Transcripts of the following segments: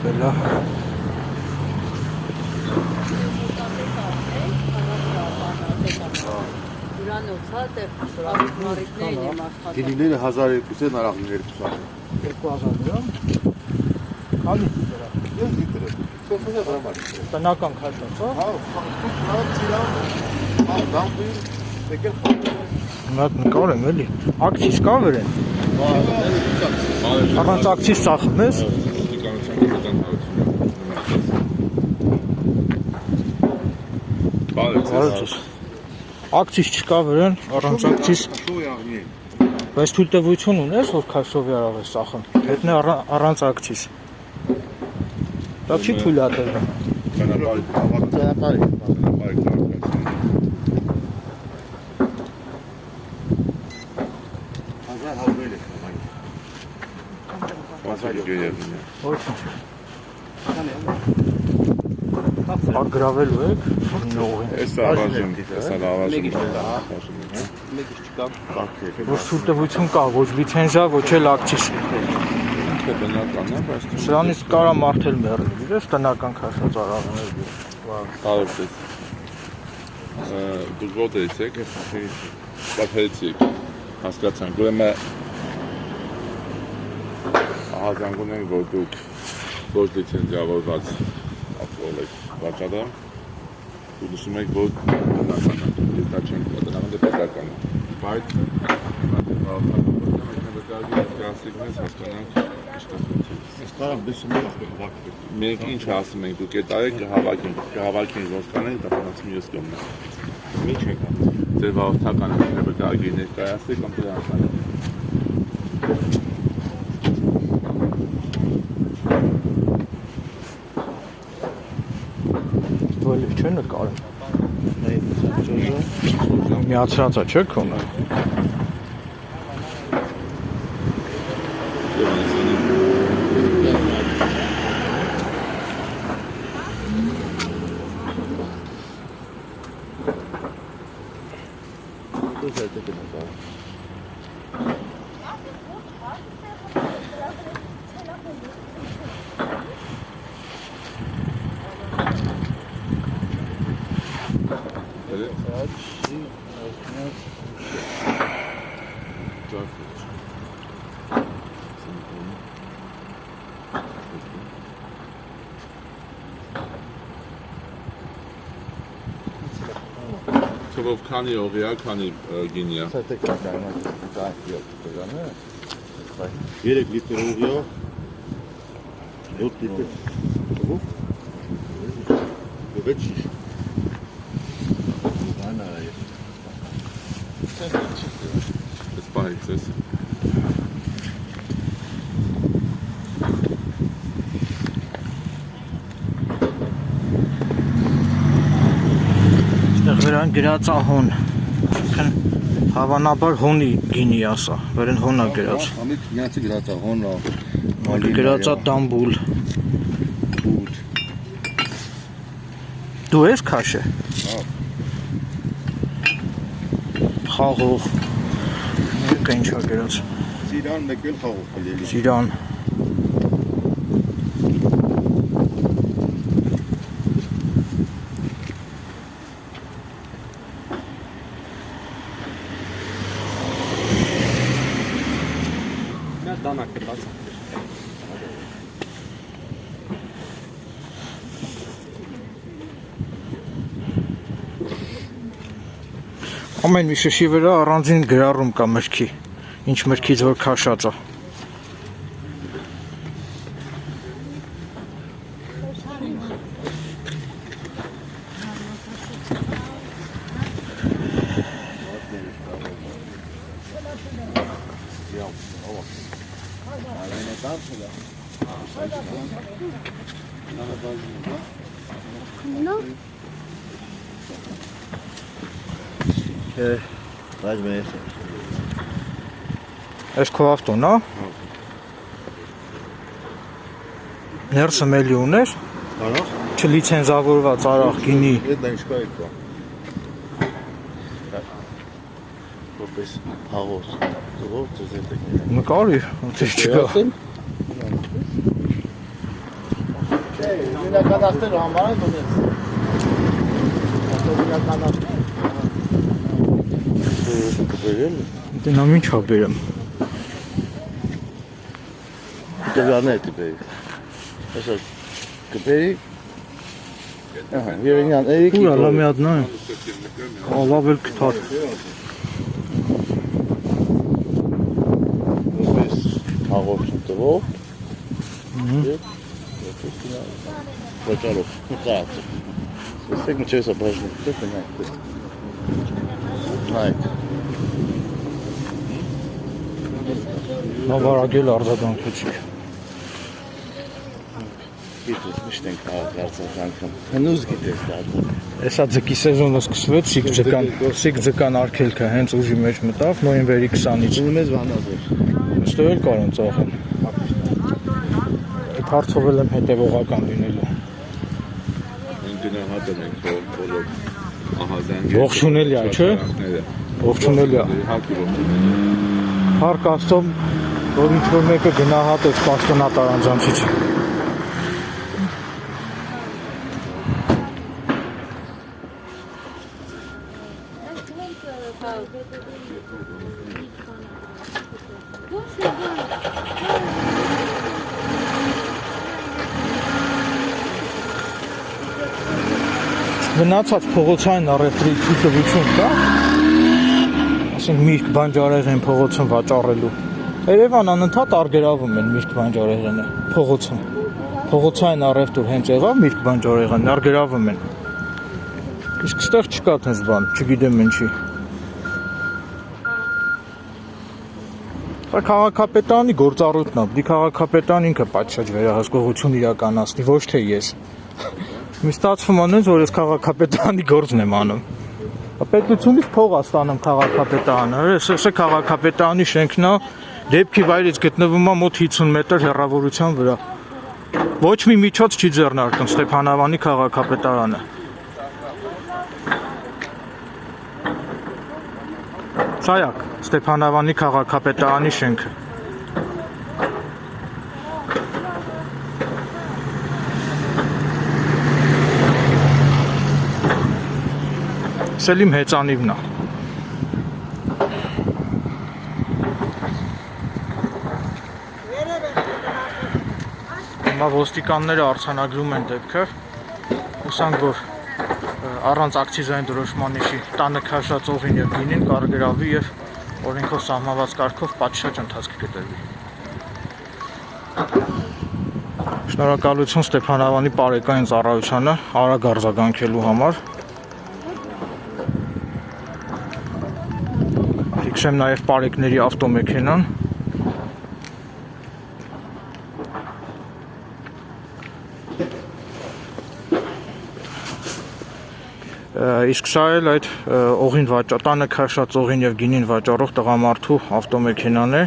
Բելա Գինիները 1200 նարախիներ 2000 դրամ Քանի դրա Ես դիտրը Սոֆիա դրամա Տնական քաշած, հա Հա, ծիրան Դամբիր եկել Նա նկար եմ էլի Ակցիզ կա վրեն Առանց ակցիզ ծախում ես Բարեցես Ակցիզ չկա վրեն Առանց ակցիզ Բայց թույլտվություն ունես որ քաշովի արավ ես ծախում Հետն է առանց ակցիզ Դա չի թույլատրվում Ագրավելու եք Որ թույլտվություն կա, ոչ լիցենզիա, ոչ էլ ակցիզ Սրանից կարա մարդել մեռնել, ես տնական քաշած արավներ Կարոտ ես Դուք ոտերից եք, ստապերից եք Հասկացանք, ուրեմն Ահազանգուն ենք, որ դուք ոչ լիցենզիավորված ապրոլ եք վաճառում Դուք նշում եք, որ տնական ես դա չենք տնական դե պետական Բայց հասկանանք Ես կարամ դեսում եք վակվեք Մենք ինչ ասում ենք, դուք էտ արեք կհավաքենք ոսկանենք, դապանացում ես կոմն Մի չենք ձեր վաղորդական վկայագիր ներկայացրեք կամ դրա հասկանանք Ոյլի չէ նկարում Միացրածա չէ կոնը Թվով քանի օղիա, քանի գինիա 3 լիտր ուղիա 7 լիտր թվով Դուք չի Ես պահեք ես Վերան գրած ահոն Հավանաբար հոնի գինի ասա Վերեն հոնա գրած Ամիտ միացի գրած հոնա Գրածա տամբուլ Դու ես քաշը Խաղող Մեկը ինչա գրած Սիրան մեկ էլ խաղող կլելի Սիրան Ամեն մի շշի վրա առանձին գրառում կա մրգի, ինչ մրգից որ քաշած է։ Այս քո ավտոն է։ Ներսը մելի ուներ։ Արախ։ Չլիցենզավորված արախ գինի։ Այդ դա ինչ կա այդա։ Որպես հաղորդ։ Դուք ձեզ եք։ Նկարի, ոչինչ չկա։ Իրականացնելու համար է դուք։ Դե նա ինչ ա բերեմ։ Դեվանե դեպի։ Այսա կբերի։ Ահա, երենյան էրիկի։ Ուրա լա մի հատ նա։ Ալավ էլ կթար։ Պես հաղորդում տվող։ Վաճառով կացը։ Տեսեք մի չես բաժնում, տեսեք նա։ Հայ։ Նավարագել արձագանքեցիք։ Գիտես միշտ ենք արձագանքում։ Հնուզ գիտես դա։ Էսա ձկի սեզոնը սկսվեց, սիկ ձկան արգելքը հենց ուժի մեջ մտավ նոյեմբերի 20-ից։ Մեզ վանազեր։ Ստո էլ կարան ծախեն։ Այդ հարցով էլ եմ հետևողական լինելու։ Գնահատել ենք բոլոր ահազանգ։ Ողջունելի է, չէ՞։ Ողջունելի է։ Հարկ աստծո, որ ինչ-որ մեկը գնահատեց պաշտոնատար անձանցից։ Գնացած փողոցային առևտրի թույլտվություն կա։ Ասենք միրգ բանջարեղեն փողոցում վաճառելու։ Երևան անընդհատ արգելավում են միրգ բանջարեղենը փողոցում։ Փողոցային առևտուր հենց եղավ միրգ բանջարեղեն արգելավում են։ Իսկ ստեղ չկա տես բան, չգիտեմ ինչի։ Դա քաղաքապետարանի գործառույթն է, դի քաղաքապետարան ինքը պատշաճ վերահսկողություն իրականացնի, ոչ թե ես։ Մի ստացվում անենց, որ ես քաղաքապետարանի գործն եմ անում։ Պետությունից փող է ստանում քաղաքապետարանը, հեսը քաղաքապետարանի շենքն է, դեպքի վայրից գտնվում է մոտ 50 մետր հեռավորության վրա։ Ոչ մի միջոց չի ձեռնարկում Ստեփանավանի քաղաքապետարանը։ Սայակ, Ստեփանավանի քաղաքապետարանի շենքը։ Սելիմ հեծանիվն է։ Հիմա ոստիկանները արձանագրում են դեպքը, հուսանք, որ առանց ակցիզային դրոշմանիշի տանը քաշած օղին եւ գինին կարգրավի եւ օրենքով սահմանված կարգով պատշաճ ընթացք կտրվի։ Շնորհակալություն Ստեփանավանի բարեկային ծառայությանը արագ արձագանքելու համար։ Ֆիքսեմ նաեւ բարեկների ավտոմեքենան։ Իսկ սա էլ այդ օղին տանը քաշած օղին եւ գինին վաճառող տղամարդու ավտոմեքենան է։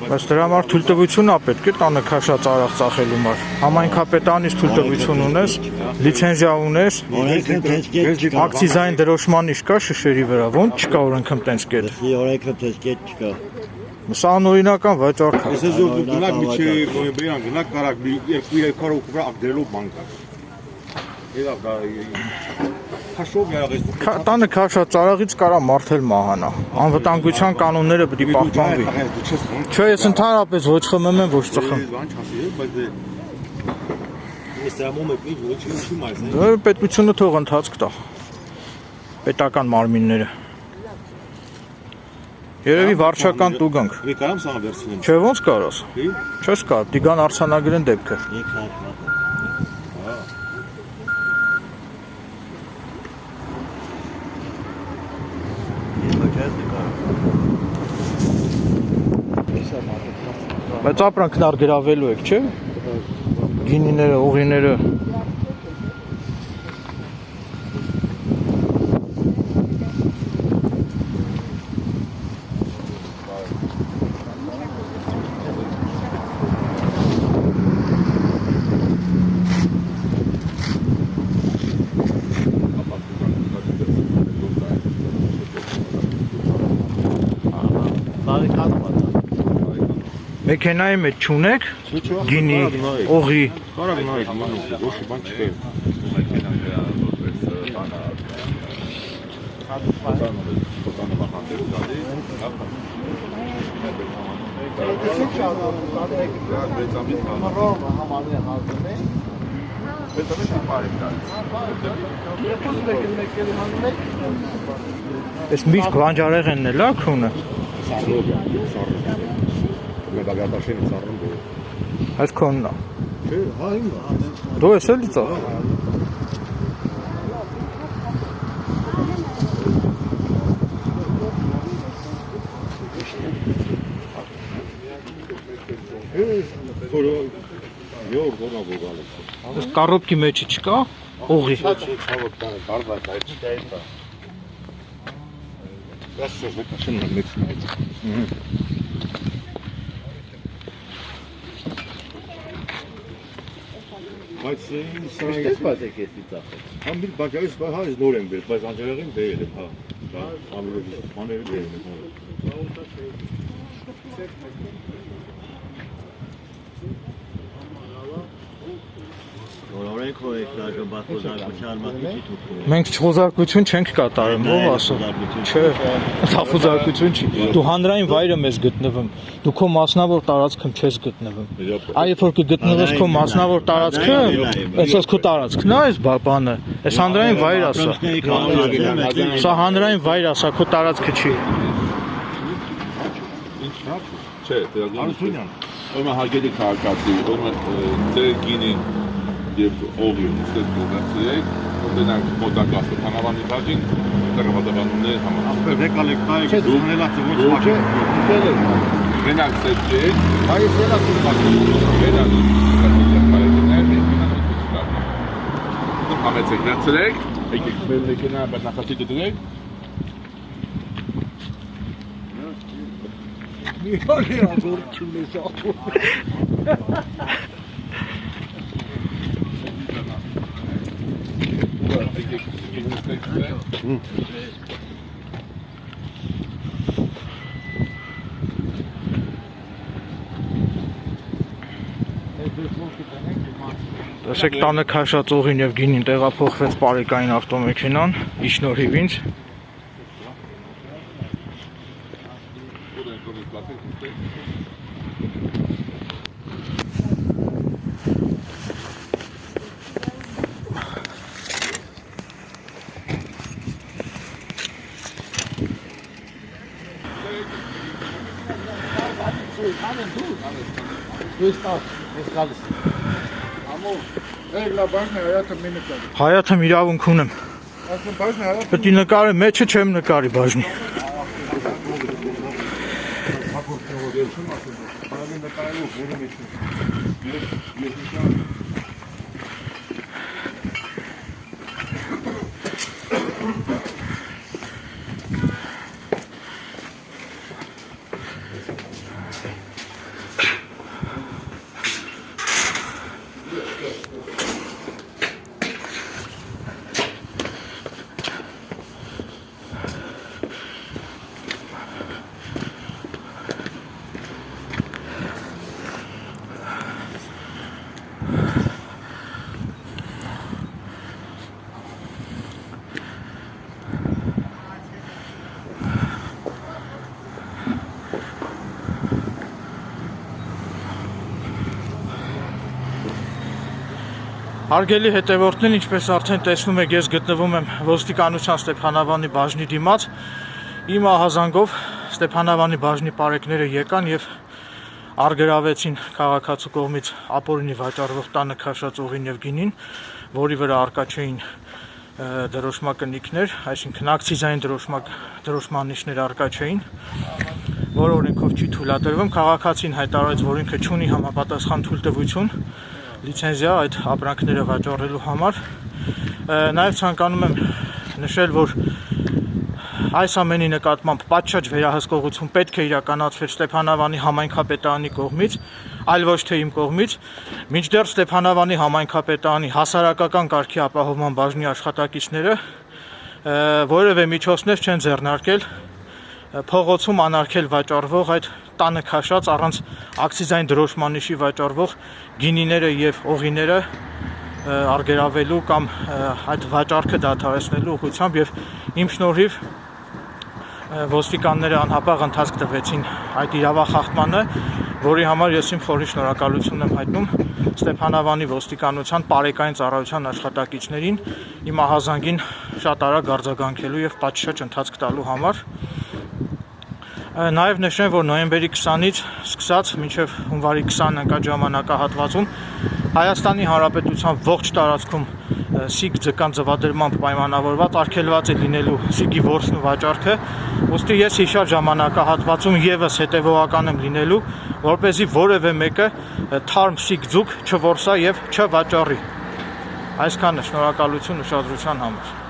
Բայց դրա համար թույլտվություն է պետք է տանը քաշած արաղ ծախելու համար։ Համայնքապետարանից թույլտվություն ունես, լիցենզիա ունես, ակցիզային դրոշմանիշ կա շշերի վրա, ո՞նց չկա օրենքում տենց կետ։ Օրենքը տես կետ չկա։ Սա անօրինական վաճառք է։ Այսպես որ դու գնաք միջի նոյեմբերյան գնաք կարակ 2-3 քարով վրա ակդրելով բան կա։ Եվ դա քաշով եղած Տանը քաշած արաղից կարա մարդել մահանա։ Անվտանգության կանոնները պետք է պահպանվի։ Չէ, ես ընդհանրապես ոչ խմեմ եմ, ոչ ծխեմ։ բան չասի, բայց Դա պետությունը թող ընթացք տա։ Պետական մարմինները։ Երևի վարչական տուգանք։ Կարամ սա վերցնեմ։ Չէ, ոնց կարաս։ Չես կա, դիգան արցանագրեն դեպքը։ Բայց ապրանքն արգելավելու եք, չէ՞։ Գինիները, օղիները։ Մեքենայի մեջ չունեք, գինի, օղի, Կարակ նայեք, մանուկ, ոչի բան չկա։ Այս միշտ բանջարեղենն էլ է քունը, Մեդալիատաշին սառն դու։ այս քոնն է, Չէ, հա իմն է։ դու ես էլի ծախ, Յոր գոնա գողալը։ այս կարոպկի մեջը չկա, օղի, Բայց սրանից ամբիր բաժարից հա ես նոր եմ բերել, բայց անջերեղին բերել եմ, հա։ Դա ամբողջ բաները բերել եմ, հա։ Օրենք եք բախոզարկության մասնակից դուք։ մենք չխոզարկություն չենք կատարում, ով ասում, չէ, խոզարկություն չի, դու հանրային վայրը ես գտնվում, դու քո մասնավոր տարածքում չես գտնվում, այ որ կգտնվես քո մասնավոր տարածքը, այսպես քո տարածքն է այս բանը, այս հանրային վայր ասա, սա հանրային վայր ասա, քո տարածքը չի, Չէ, Արությունյան։ ուրեմն հարգելի քաղաքացի, ուրեմն ձեր գինին եւ օղին ստեղ գնացեք, դրանք մոտակա Ստեփանավանի բաժին տեղաբանությունների համար։ Ապա դեկալեք նայեք, դուքնելա ծոց մակը։ Գնանք ստեղ, Այս ելա ծոց մակը։ գնանք համեցեք դրացեք, եկեք մեր մեքենա բեռնակացի դրեք։ Միալի ագորչում է շախու։ տեսեք տանը քաշած օղին եւ գինին տեղափոխվեց բարեկային ավտոմեքենան, ի շնորհիվ ինձ, Հայաթը իրավունք ունեմ, պետք է նկարի մեջը չեմ նկարի բաժնի, Հարգելի հետևորդներ, ինչպես արդեն տեսնում եք, ես գտնվում եմ ոստիկանության Ստեփանավանի բաժնի դիմաց, իմ ահազանգով Ստեփանավանի բաժնի պարեկները եկան եւ արգրավեցին քաղաքացու կողմից ապօրինի վաճառվող տանը քաշած օղին եւ գինին, որի վրա արկա չէին դրոշմակնիկներ, այսինքն ակցիզային դրոշմանիշներ արկա չէին, որ օրենքով չի թույլատրվում, քաղաքացին հայտարարեց, որ ինքը չունի համապատասխան թույլտվություն լիցենզիա այդ ապրանքները վաճառելու համար, նաև ցանկանում եմ նշել, որ այս ամենի նկատմամբ պատշաճ վերահսկողություն պետք է իրականացվեր Ստեփանավանի համայնքապետարանի կողմից, այլ ոչ թե իմ կողմից, մինչդեռ Ստեփանավանի համայնքապետարանի հասարակական կարգի ապահովման բաժնի աշխատակիցները որևէ միջոցներ չեն ձեռնարկել փողոցում անարգել վաճառվող այդ տանը քաշած առանց ակցիզային դրոշմանիշի վաճառվող գինիները եւ օղիները արգելավելու կամ այդ վաճառքը դադարեցնելու ուղղությամբ եւ իմ շնորհիվ ոստիկանները անհապաղ ընթացք տվեցին այդ իրավախախտմանը, որի համար ես իմ խորի շնորհակալություն եմ հայտնում Ստեփանավանի ոստիկանության պարեկային ծառայության աշխատակիցներին իմ ահազանգին շատ արագ արձագանքելու եւ պատշաճ ընթացք տալու համար։ Նաև նշեմ, որ նոյեմբերի 20-ից սկսած մինչև հունվարի 20 ընկած ժամանակահատվածում Հայաստանի Հանրապետության ողջ տարածքում սիգ ձկան ձվադրմամբ պայմանավորված արգելված է լինելու սիգի որսն ու վաճառքը, ուստի ես հիշար ժամանակահատվածում եւս հետեւողական եմ լինելու, որպեսզի որևէ մեկը թարմ սիգ ձուկ չորսա եւ չվաճառի։ Այսքանը, շնորհակալություն ուշադրության համար։